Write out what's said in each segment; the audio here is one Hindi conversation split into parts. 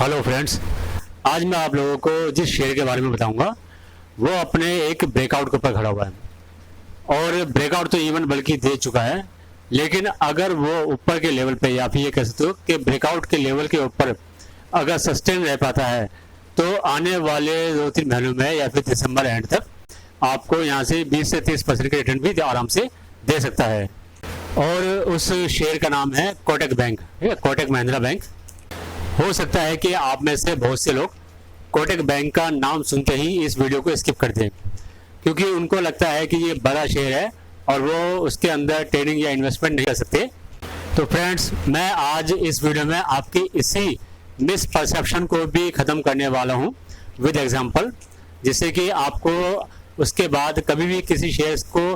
हेलो फ्रेंड्स, आज मैं आप लोगों को जिस शेयर के बारे में बताऊंगा वो अपने एक ब्रेकआउट के ऊपर खड़ा हुआ है और ब्रेकआउट तो इवन बल्कि दे चुका है। लेकिन अगर वो ऊपर के लेवल पे या फिर ये कह सकते हो कि ब्रेकआउट के लेवल के ऊपर अगर सस्टेन रह पाता है तो आने वाले 2-3 महीनों में या फिर दिसंबर एंड तक आपको यहाँ से 20 से 30% के रिटर्न भी आराम से दे सकता है। और उस शेयर का नाम है कोटक बैंक, कोटक महिंद्रा बैंक। हो सकता है कि आप में से बहुत से लोग कोटक बैंक का नाम सुनते ही इस वीडियो को स्किप कर दें, क्योंकि उनको लगता है कि ये बड़ा शेयर है और वो उसके अंदर ट्रेडिंग या इन्वेस्टमेंट नहीं कर सकते। तो फ्रेंड्स, मैं आज इस वीडियो में आपकी इसी मिसपरसेप्शन को भी ख़त्म करने वाला हूँ विद एग्जांपल, जिससे कि आपको उसके बाद कभी भी किसी शेयर्स को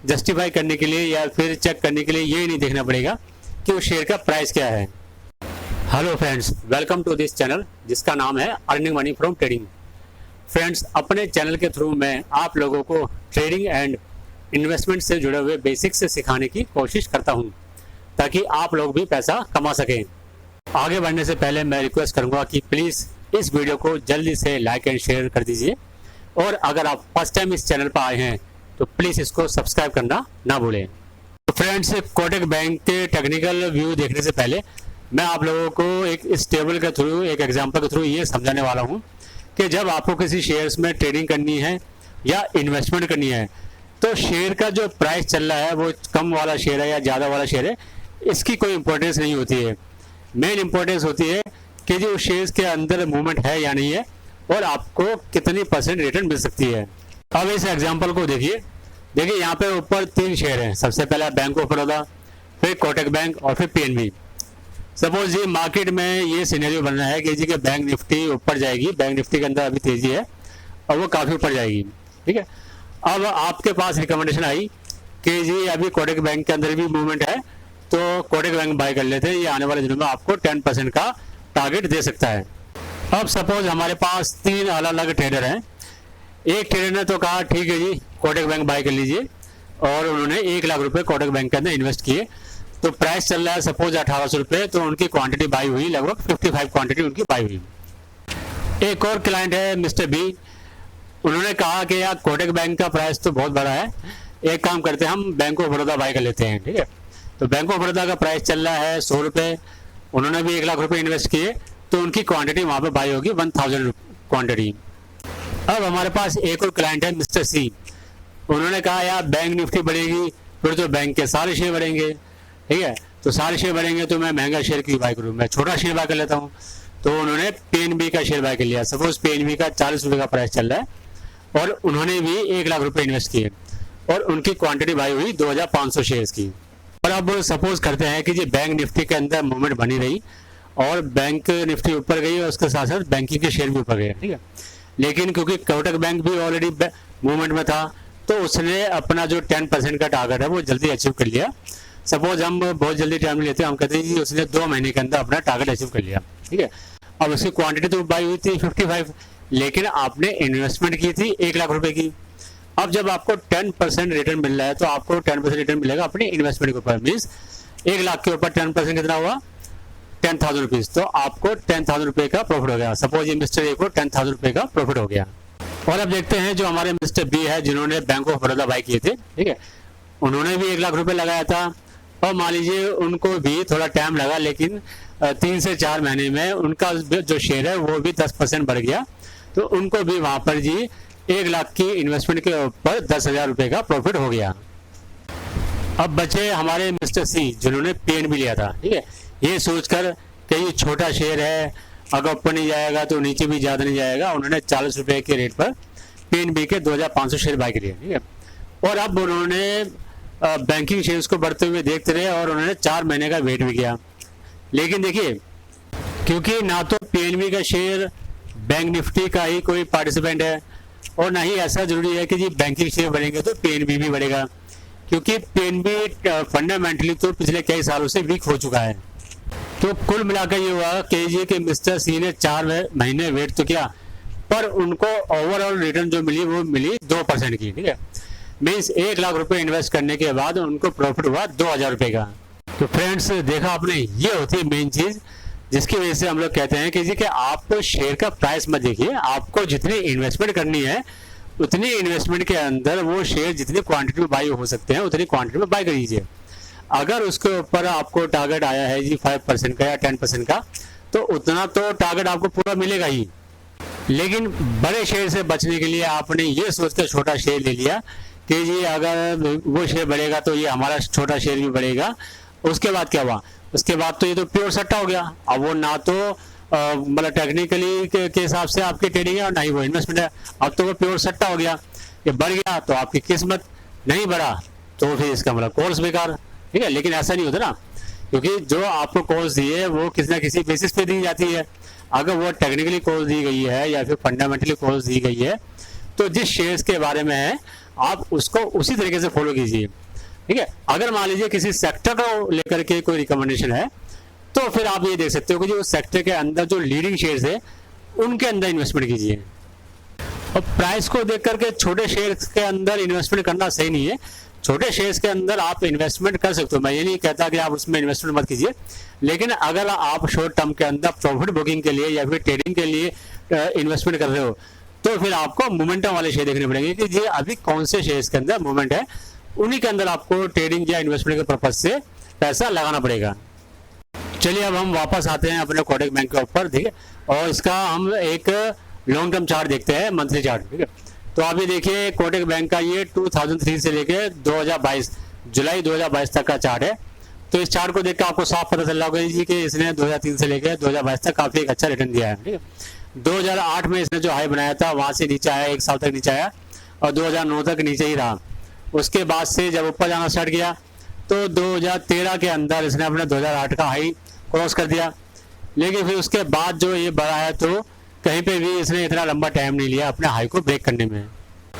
जस्टिफाई करने के लिए या फिर चेक करने के लिए ये नहीं देखना पड़ेगा कि उस शेयर का प्राइस क्या है। Hello friends, welcome to this channel जिसका नाम है earning money from trading. Friends, अपने चैनल के थ्रू मैं आप लोगों को ट्रेडिंग एंड इन्वेस्टमेंट से जुड़े हुए बेसिक्स से सिखाने की कोशिश करता हूं ताकि आप लोग भी पैसा कमा सकें। आगे बढ़ने से पहले मैं रिक्वेस्ट करूंगा कि प्लीज़ इस वीडियो को जल्दी से लाइक एंड शेयर कर दीजिए, और अगर आप फर्स्ट टाइम इस चैनल पर आए हैं तो प्लीज़ इसको सब्सक्राइब करना ना भूलें। तो फ्रेंड्स, कोटक बैंक के टेक्निकल व्यू देखने से पहले मैं आप लोगों को एक इस टेबल के थ्रू, एक एग्जांपल के थ्रू ये समझाने वाला हूँ कि जब आपको किसी शेयर्स में ट्रेडिंग करनी है या इन्वेस्टमेंट करनी है तो शेयर का जो प्राइस चल रहा है वो कम वाला शेयर है या ज़्यादा वाला शेयर है, इसकी कोई इंपॉर्टेंस नहीं होती है। मेन इंपॉर्टेंस होती है कि जो शेयर्स के अंदर मूवमेंट है या नहीं है और आपको कितनी % रिटर्न मिल सकती है। अब इस एग्जाम्पल को देखिए यहाँ पे ऊपर 3 शेयर हैं। सबसे पहला बैंक ऑफ बड़ौदा, फिर कोटक बैंक और फिर पीएनबी। सपोज ये मार्केट में ये सिनेरियो बन रहा है कि जी के बैंक निफ्टी ऊपर जाएगी, बैंक निफ्टी के अंदर अभी तेजी है और वो काफ़ी ऊपर जाएगी, ठीक है। अब आपके पास रिकमेंडेशन आई कि जी अभी कोटक बैंक के अंदर भी मूवमेंट है तो कोटक बैंक बाय कर लेते हैं, ये आने वाले दिनों में आपको 10% का टारगेट दे सकता है। अब सपोज हमारे पास 3 अलग अलग ट्रेडर हैं। एक ट्रेडर ने तो कहा ठीक है जी कोटक बैंक बाय कर लीजिए, और उन्होंने 1 लाख रुपए कोटक बैंक के अंदर इन्वेस्ट किए। तो प्राइस चल रहा है सपोज 1800 रुपये, तो उनकी क्वांटिटी बाई हुई, लगभग 55 क्वांटिटी उनकी बाई हुई। एक और क्लाइंट है मिस्टर बी, उन्होंने कहा कि यार कोटक बैंक का प्राइस तो बहुत बड़ा है, एक काम करते हैं हम बैंक ऑफ बड़ौदा बाय कर लेते हैं, ठीक है। तो बैंक ऑफ बड़ौदा का प्राइस चल रहा है 100 रुपये, उन्होंने भी 1 लाख रुपये इन्वेस्ट किए, तो उनकी क्वांटिटी वहाँ पर बाई होगी 1000 क्वांटिटी। अब हमारे पास एक और क्लाइंट है मिस्टर सी, उन्होंने कहा यार बैंक निफ्टी बढ़ेगी फिर तो बैंक के सारे शेयर बढ़ेंगे, ठीक है। तो सारे शेयर बढ़ेंगे तो मैं महंगा शेयर क्यों बाय करूँ, मैं छोटा शेयर बाय कर लेता हूँ। तो उन्होंने पीएनबी का शेयर बाय कर लिया। सपोज पीएनबी का 40 रुपये का प्राइस चल रहा है और उन्होंने भी 1 लाख रुपये इन्वेस्ट किए और उनकी क्वांटिटी बाय हुई 2500 शेयर्स की। और अब सपोज करते हैं कि जी बैंक निफ्टी के अंदर मूवमेंट बनी रही और बैंक निफ्टी ऊपर गई और उसके साथ साथ बैंकिंग के शेयर भी ऊपर गए, ठीक है। लेकिन क्योंकि कोटक बैंक भी ऑलरेडी मूवमेंट में था तो उसने अपना जो 10% का टारगेट है वो जल्दी अचीव कर लिया। सपोज हम बहुत जल्दी टाइम लेते हैं, हम कहते हैं कि उसने 2 महीने के अंदर अपना टारगेट अचीव कर लिया, ठीक है। अब उसकी क्वांटिटी तो बाई हुई थी 55, लेकिन आपने इन्वेस्टमेंट की थी 1 लाख रुपए की। अब जब आपको 10% रिटर्न मिल रहा है तो आपको 10% रिटर्न मिलेगा अपनी इन्वेस्टमेंट के ऊपर। मीन्स 1 लाख के ऊपर 10% कितना हुआ, 10,000 रुपीज़। तो आपको 10,000 रुपये का प्रॉफिट हो गया। सपोज ये मिस्टर ए को 10,000 रुपये का प्रॉफिट हो गया। और अब देखते हैं जो हमारे मिस्टर बी है जिन्होंने बैंक ऑफ बड़ौदा बाय किए थे, ठीक है, उन्होंने भी 1 लाख रुपये लगाया था और मान लीजिए उनको भी थोड़ा टाइम लगा, लेकिन 3 से 4 महीने में उनका जो शेयर है वो भी 10% बढ़ गया। तो उनको भी वहाँ पर जी 1 लाख की इन्वेस्टमेंट के ऊपर 10,000 रुपये का प्रॉफिट हो गया। अब बचे हमारे मिस्टर सी जिन्होंने पीएनबी लिया था, ठीक है, ये सोचकर कि ये छोटा शेयर है, अगर ऊपर नहीं जाएगा तो नीचे भी ज़्यादा नहीं जाएगा, उन्होंने 40 रुपये के रेट पर पीएनबी के 2500 शेयर बाय किए, ठीक है। और अब उन्होंने बैंकिंग शेयर्स को बढ़ते हुए देखते रहे और उन्होंने 4 महीने का वेट भी किया। लेकिन देखिए, क्योंकि ना तो पीएनबी का शेयर बैंक निफ्टी का ही कोई पार्टिसिपेंट है और ना ही ऐसा जरूरी है कि जी बैंकिंग शेयर बढ़ेंगे तो पीएनबी भी बढ़ेगा, क्योंकि पीएनबी फंडामेंटली तो पिछले कई सालों से वीक हो चुका है। तो कुल मिलाकर ये हुआ कि मिस्टर सी ने 4 महीने वेट तो किया, पर उनको ओवरऑल रिटर्न जो मिली वो मिली 2% की, ठीक है। मीन्स 1 लाख रुपए इन्वेस्ट करने के बाद उनको प्रॉफिट हुआ 2000 रुपये का। तो फ्रेंड्स, देखा आपने, ये होती है मेन चीज़ जिसकी वजह से हम लोग कहते हैं कि जी कि आप शेयर का प्राइस मत देखिए, आपको जितनी इन्वेस्टमेंट करनी है उतनी इन्वेस्टमेंट के अंदर वो शेयर जितनी क्वांटिटी में बाई हो सकते हैं उतनी क्वांटिटी में बाई करिए। अगर उसके ऊपर आपको टारगेट आया है जी 5% का या 10% का, तो उतना तो टारगेट आपको पूरा मिलेगा ही। लेकिन बड़े शेयर से बचने के लिए आपने ये सोचकर छोटा शेयर ले लिया कि जी अगर वो शेयर बढ़ेगा तो ये हमारा छोटा शेयर भी बढ़ेगा। उसके बाद क्या हुआ, उसके बाद तो ये तो प्योर सट्टा हो गया। अब वो ना तो मतलब टेक्निकली के हिसाब से आपकी ट्रेडिंग है और ना ही वो इन्वेस्टमेंट है। अब तो वो प्योर सट्टा हो गया। ये बढ़ गया तो आपकी किस्मत, नहीं बढ़ा तो फिर इसका मतलब कोर्स बेकार। ठीक है, लेकिन ऐसा नहीं होता ना, क्योंकि जो आपको कोर्स दी है वो किसी ना किसी बेसिस पे दी जाती है। अगर वो टेक्निकली कोर्स दी गई है या फिर फंडामेंटली कोर्स दी गई है तो जिस शेयर्स के बारे में है आप उसको उसी तरीके से फॉलो कीजिए। ठीक है, अगर मान लीजिए किसी सेक्टर को लेकर के कोई रिकमेंडेशन है तो फिर आप ये देख सकते हो कि जो उस सेक्टर के अंदर जो लीडिंग शेयर्स है उनके अंदर इन्वेस्टमेंट कीजिए। और प्राइस को देख करके छोटे शेयर्स के अंदर इन्वेस्टमेंट करना सही नहीं है। छोटे शेयर्स के अंदर आप इन्वेस्टमेंट कर सकते हो, मैं ये नहीं कहता कि आप उसमें इन्वेस्टमेंट मत कीजिए, लेकिन अगर आप शॉर्ट टर्म के अंदर प्रॉफिट बुकिंग के लिए या फिर ट्रेडिंग के लिए इन्वेस्टमेंट कर रहे हो तो फिर आपको मोमेंटम वाले शेयर देखने पड़ेंगे कि ये अभी कौन से शेयर्स के अंदर मूवमेंट है, उन्हीं के अंदर आपको ट्रेडिंग या इन्वेस्टमेंट के पर्पज से पैसा लगाना पड़ेगा। चलिए अब हम वापस आते हैं अपने कोटक बैंक के ऊपर। ठीक है, और इसका हम एक लॉन्ग टर्म चार्ट देखते हैं, मंथली चार्ट। ठीक है, तो आप ये देखिए कोटक बैंक का ये 2003 से लेके 2022 जुलाई 2022 तक का चार्ट है। तो इस चार्ट को देख कर आपको साफ पता चल रहा होगा जी कि इसने 2003 से लेकर 2022 तक काफी एक अच्छा रिटर्न दिया है। ठीक है, 2008 में इसने जो हाई बनाया था वहां से नीचे आया, एक साल तक नीचे आया और 2009 तक नीचे ही रहा। उसके बाद से जब ऊपर जाना स्टार्ट किया तो 2013 के अंदर इसने अपने 2008 का हाई क्रॉस कर दिया। लेकिन फिर उसके बाद जो ये बढ़ा है तो कहीं पे भी इसने इतना लंबा टाइम नहीं लिया अपने हाई को ब्रेक करने में।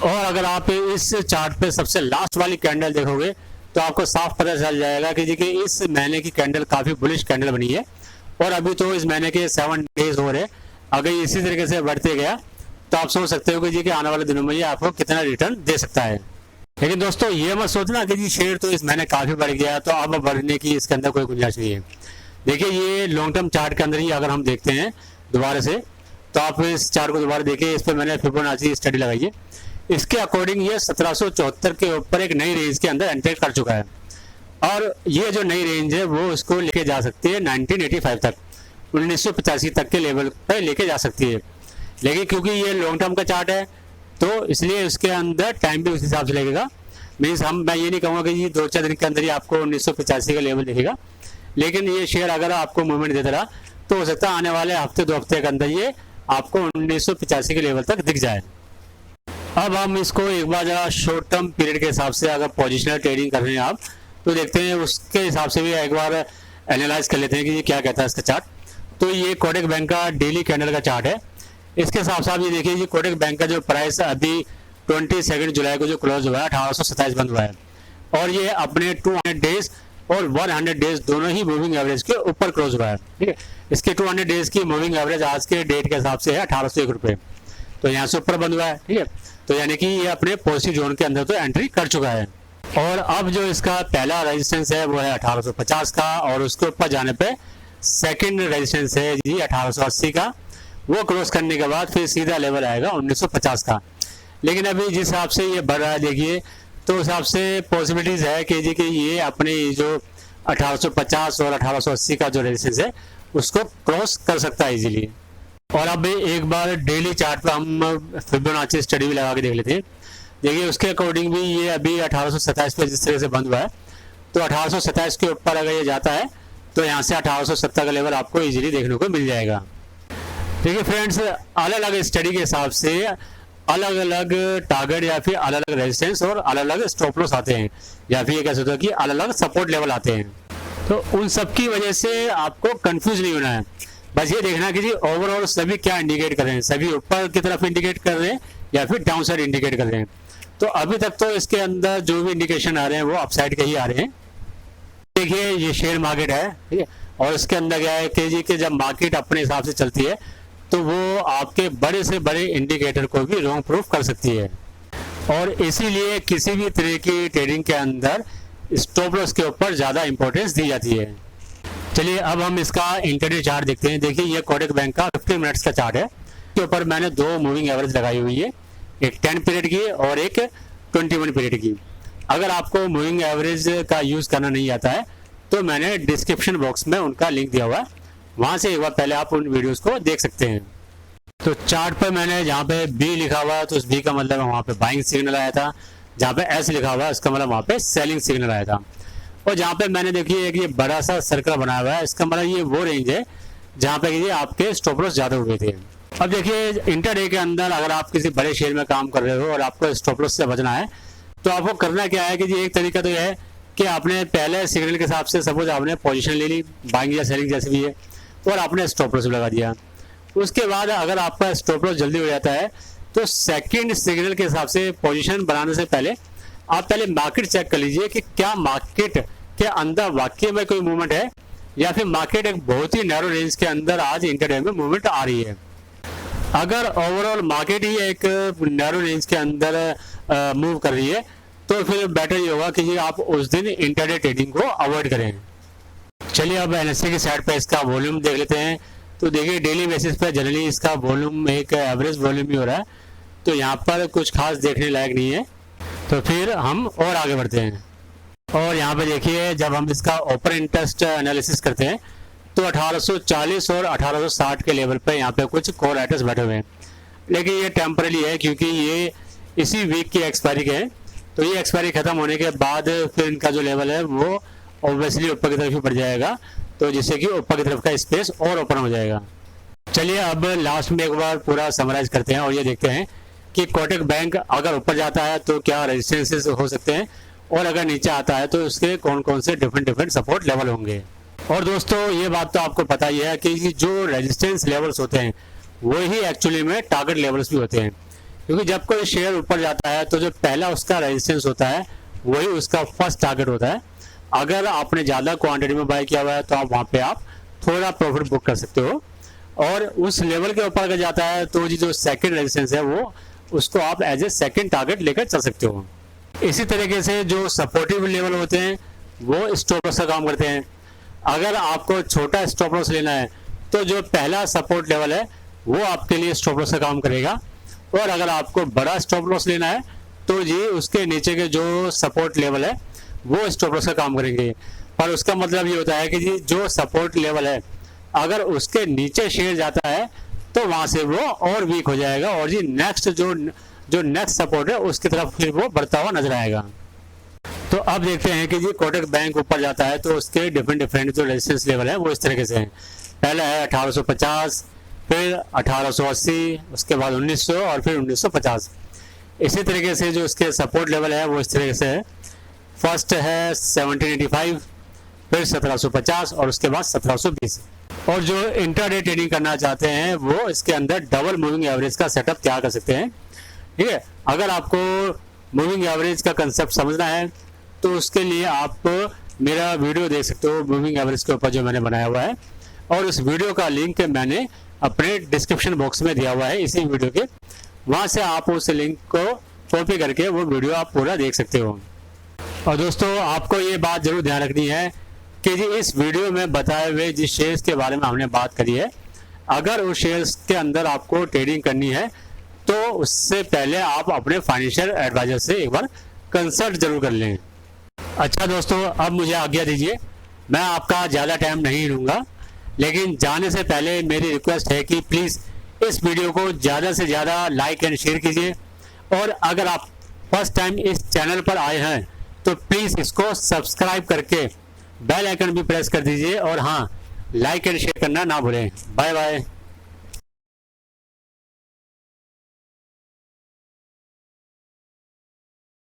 और अगर आप इस चार्ट पे सबसे लास्ट वाली कैंडल देखोगे तो आपको साफ पता चल जाएगा कि जी कि इस महीने की कैंडल काफी बुलिश कैंडल बनी है और अभी तो इस महीने के 7 डेज हो रहे। अगर इसी तरीके से बढ़ते गया तो आप सोच सकते हो कि जी कि आने वाले दिनों में ये आपको कितना रिटर्न दे सकता है। लेकिन दोस्तों ये मत सोचना कि जी शेयर तो इस महीने काफी बढ़ गया तो अब बढ़ने की इसके अंदर कोई गुंजाइश नहीं है। देखिए ये लॉन्ग टर्म चार्ट के अंदर ही अगर हम देखते हैं दोबारा से, तो आप इस चार्ट को दोबारा देखिए, इस पर मैंने फिबोनाची स्टडी लगाई है। इसके अकॉर्डिंग ये 1774 के ऊपर एक नई रेंज के अंदर एंटर कर चुका है और ये जो नई रेंज है वो इसको लेके जा सकती है 1985 तक, 1985 तक के लेवल पर लेके जा सकती है। लेकिन क्योंकि ये लॉन्ग टर्म का चार्ट है तो इसलिए इसके अंदर टाइम भी उस हिसाब से लगेगा। मीन्स मैं ये नहीं कहूँगा कि ये 2-4 दिन के अंदर ही आपको 1985 का लेवल दिखेगा, लेकिन ये शेयर अगर आपको मूवमेंट देता रहा तो हो सकता है आने वाले हफ्ते 2 हफ्ते के अंदर ये आपको 1985 के लेवल तक दिख जाए। अब हम इसको एक बार जरा शॉर्ट टर्म पीरियड के हिसाब से अगर पोजिशनल ट्रेडिंग कर रहे हैं आप तो देखते हैं उसके हिसाब से भी एक बार एनालाइज कर लेते हैं कि ये क्या कहता है इसका चार्ट। तो ये कोटक बैंक का डेली कैंडल का चार्ट है। इसके हिसाब से आप ये देखिए कि कोटक बैंक का जो प्राइस अभी 22 जुलाई को जो क्लोज हुआ है 1827 बंद हुआ है और ये अपने 200 डेज और 100 डेज दोनों ही मूविंग एवरेज के ऊपर क्लोज हुआ है। ठीक है, इसके 200 डेज की मूविंग एवरेज आज के डेट के हिसाब से है 1801 रुपये, तो यहाँ से ऊपर बंद हुआ है। ठीक है, तो यानी कि ये अपने पॉजिटिव जोन के अंदर तो एंट्री कर चुका है। और अब जो इसका पहला रेजिस्टेंस है वो है 1850 का और उसके ऊपर जाने पे सेकंड रेजिस्टेंस है जी 1880 का। वो क्रॉस करने के बाद फिर सीधा लेवल आएगा 1950 का। लेकिन अभी जिस हिसाब से ये बढ़ रहा है देखिए तो उस हिसाब से पॉसिबिलिटीज है कि जी कि ये अपने जो 1850 और 1880 का जो रेजिस्टेंस है उसको क्रॉस कर सकता है इजीली। और अब एक बार डेली चार्ट पे हम फिबोनाची स्टडी भी लगा के देख लेते हैं। देखिए उसके अकॉर्डिंग भी ये अभी 1827 पे जिस तरह से बंद हुआ है तो 1827 के ऊपर अगर ये जाता है तो यहाँ से 1870 का लेवल आपको इजीली देखने को मिल जाएगा। देखिए फ्रेंड्स, अलग अलग स्टडी के हिसाब से अलग अलग टारगेट या फिर अलग अलग रेजिस्टेंस और अलग अलग स्टॉप लॉस आते हैं या फिर ये कह सकते हो कि अलग अलग सपोर्ट लेवल आते हैं। तो उन सब की वजह से आपको कंफ्यूज नहीं होना है, बस ये देखना कि जी ओवरऑल सभी क्या इंडिकेट कर रहे हैं, सभी ऊपर की तरफ इंडिकेट कर रहे हैं या फिर डाउन साइड इंडिकेट कर रहे हैं। तो अभी तक तो इसके अंदर जो भी इंडिकेशन आ रहे हैं वो अपसाइड के ही आ रहे हैं। देखिए ये शेयर मार्केट है, ठीक है, और इसके अंदर क्या है कि जी कि जब मार्केट अपने हिसाब से चलती है तो वो आपके बड़े से बड़े इंडिकेटर को भी रॉन्ग प्रूफ कर सकती है और इसीलिए किसी भी तरह की ट्रेडिंग के अंदर स्टॉप लॉस के ऊपर ज़्यादा इंपॉर्टेंस दी जाती है। चलिए अब हम इसका इंटरडे चार्ट देखते हैं। देखिए ये कोटक बैंक का 50 मिनट्स का चार्ट है। इसके ऊपर मैंने दो मूविंग एवरेज लगाई हुई है, एक 10 पीरियड की और एक 21 पीरियड की। अगर आपको मूविंग एवरेज का यूज़ करना नहीं आता है तो मैंने डिस्क्रिप्शन बॉक्स में उनका लिंक दिया हुआ है, वहाँ से एक बार पहले आप उन वीडियोस को देख सकते हैं। तो चार्ट पर मैंने जहाँ पे बी लिखा हुआ है तो उस बी का मतलब वहाँ पे बाइंग सिग्नल आया था, जहाँ पे एस लिखा हुआ है उसका मतलब वहाँ पे सेलिंग सिग्नल आया था। और जहाँ पे मैंने देखिए एक ये बड़ा सा सर्कल बनाया हुआ है, इसका मतलब ये वो रेंज है जहाँ पे ये आपके स्टॉप लॉस ज़्यादा हुए थे। अब देखिए इंटरडे के अंदर अगर आप किसी बड़े शेयर में काम कर रहे हो और आपको स्टॉप लॉस से बचना है तो आपको करना क्या है कि जी एक तरीका तो यह है कि आपने पहले सिग्नल के हिसाब से सपोज आपने पोजीशन ले ली, बाइंग या सेलिंग जैसे भी है, और आपने स्टॉप लॉस लगा दिया। उसके बाद अगर आपका स्टॉप लॉस जल्दी हो जाता है तो सेकंड सिग्नल के हिसाब से पोजीशन बनाने से पहले आप पहले मार्केट चेक कर लीजिए कि क्या मार्केट के अंदर वाकई में कोई मूवमेंट है या फिर मार्केट एक बहुत ही नैरो रेंज के अंदर आज इंटरडे में मूवमेंट आ रही है। अगर ओवरऑल मार्केट ही एक नैरो रेंज के अंदर मूव कर रही है तो फिर बेटर ये होगा कि जी आप उस दिन इंटरडे ट्रेडिंग को अवॉइड करें। चलिए अब एनएससी की साइड पे इसका वॉल्यूम देख लेते हैं। तो देखिए डेली बेसिस पे जनरली इसका वॉल्यूम एक एवरेज वॉल्यूम ही हो रहा है, तो यहाँ पर कुछ खास देखने लायक नहीं है। तो फिर हम और आगे बढ़ते हैं और यहाँ पे देखिए जब हम इसका ओपन इंटरेस्ट एनालिसिस करते हैं तो 1840 और 1860 के लेवल पे यहाँ पे कुछ कॉल राइटर्स बैठे हुए हैं, लेकिन ये टेम्पररी है क्योंकि ये इसी वीक की एक्सपायरी के हैं। तो ये एक्सपायरी खत्म होने के बाद फिर इनका जो लेवल है वो ऑब्वियसली ऊपर की तरफ ही बढ़ जाएगा, तो जिससे कि ऊपर की तरफ का स्पेस और ओपन हो जाएगा। चलिए अब लास्ट में एक बार पूरा समराइज करते हैं और ये देखते हैं कि कोटक बैंक अगर ऊपर जाता है तो क्या रेजिस्टेंसेस हो सकते हैं और अगर नीचे आता है तो उसके कौन कौन से डिफरेंट सपोर्ट लेवल होंगे। और दोस्तों ये बात तो आपको पता ही है कि जो रेजिस्टेंस लेवल्स होते हैं वही एक्चुअली में टारगेट लेवल्स भी होते हैं, क्योंकि जब कोई शेयर ऊपर जाता है तो जो पहला उसका रेजिस्टेंस होता है वही उसका फर्स्ट टारगेट होता है। अगर आपने ज़्यादा क्वांटिटी में बाय किया हुआ है तो आप वहाँ पे आप थोड़ा प्रॉफिट बुक कर सकते हो, और उस लेवल के ऊपर अगर जाता है तो जो सेकंड रेजिस्टेंस है वो उसको आप एज ए सेकंड टारगेट लेकर चल सकते हो। इसी तरीके से जो सपोर्टिव लेवल होते हैं वो स्टॉप लॉस का काम करते हैं। अगर आपको छोटा स्टॉप लॉस लेना है तो जो पहला सपोर्ट लेवल है वो आपके लिए स्टॉप लॉस का काम करेगा, और अगर आपको बड़ा स्टॉप लॉस लेना है तो जी उसके नीचे के जो सपोर्ट लेवल है वो स्टॉप लॉस का काम करेंगे। पर उसका मतलब ये होता है कि जी जो सपोर्ट लेवल है अगर उसके नीचे शेयर जाता है तो वहां से वो और वीक हो जाएगा और जी नेक्स्ट जो नेक्स्ट सपोर्ट है उसकी तरफ फिर वो बढ़ता हुआ नजर आएगा। तो अब देखते हैं कि जी कोटक बैंक ऊपर जाता है तो उसके डिफरेंट जो रेजिस्टेंस लेवल है वो इस तरीके से हैं। पहला है 1850, फिर 1880, उसके बाद 1900 और फिर 1950। इसी तरीके से जो उसके सपोर्ट लेवल है वो इस तरीके से है। फर्स्ट है 1785, फिर 1750 और उसके बाद 1720। और जो इंट्राडे ट्रेडिंग करना चाहते हैं वो इसके अंदर डबल मूविंग एवरेज का सेटअप तैयार कर सकते हैं। ठीक है, अगर आपको मूविंग एवरेज का कंसेप्ट समझना है तो उसके लिए आप मेरा वीडियो देख सकते हो मूविंग एवरेज के ऊपर जो मैंने बनाया हुआ है, और उस वीडियो का लिंक मैंने अपने डिस्क्रिप्शन बॉक्स में दिया हुआ है इसी वीडियो के, वहाँ से आप उस लिंक को कॉपी करके वो वीडियो आप पूरा देख सकते हो। और दोस्तों आपको ये बात जरूर ध्यान रखनी है कि जी इस वीडियो में बताए हुए जिस शेयर्स के बारे में हमने बात करी है, अगर उस शेयर्स के अंदर आपको ट्रेडिंग करनी है तो उससे पहले आप अपने फाइनेंशियल एडवाइजर से एक बार कंसल्ट जरूर कर लें। अच्छा दोस्तों अब मुझे आज्ञा दीजिए, मैं आपका ज़्यादा टाइम नहीं लूँगा, लेकिन जाने से पहले मेरी रिक्वेस्ट है कि प्लीज़ इस वीडियो को ज़्यादा से ज़्यादा लाइक एंड शेयर कीजिए, और अगर आप फर्स्ट टाइम इस चैनल पर आए हैं तो प्लीज़ इसको सब्सक्राइब करके बेल आइकन भी प्रेस कर दीजिए, और हाँ लाइक एंड शेयर करना ना भूलें। Bye bye.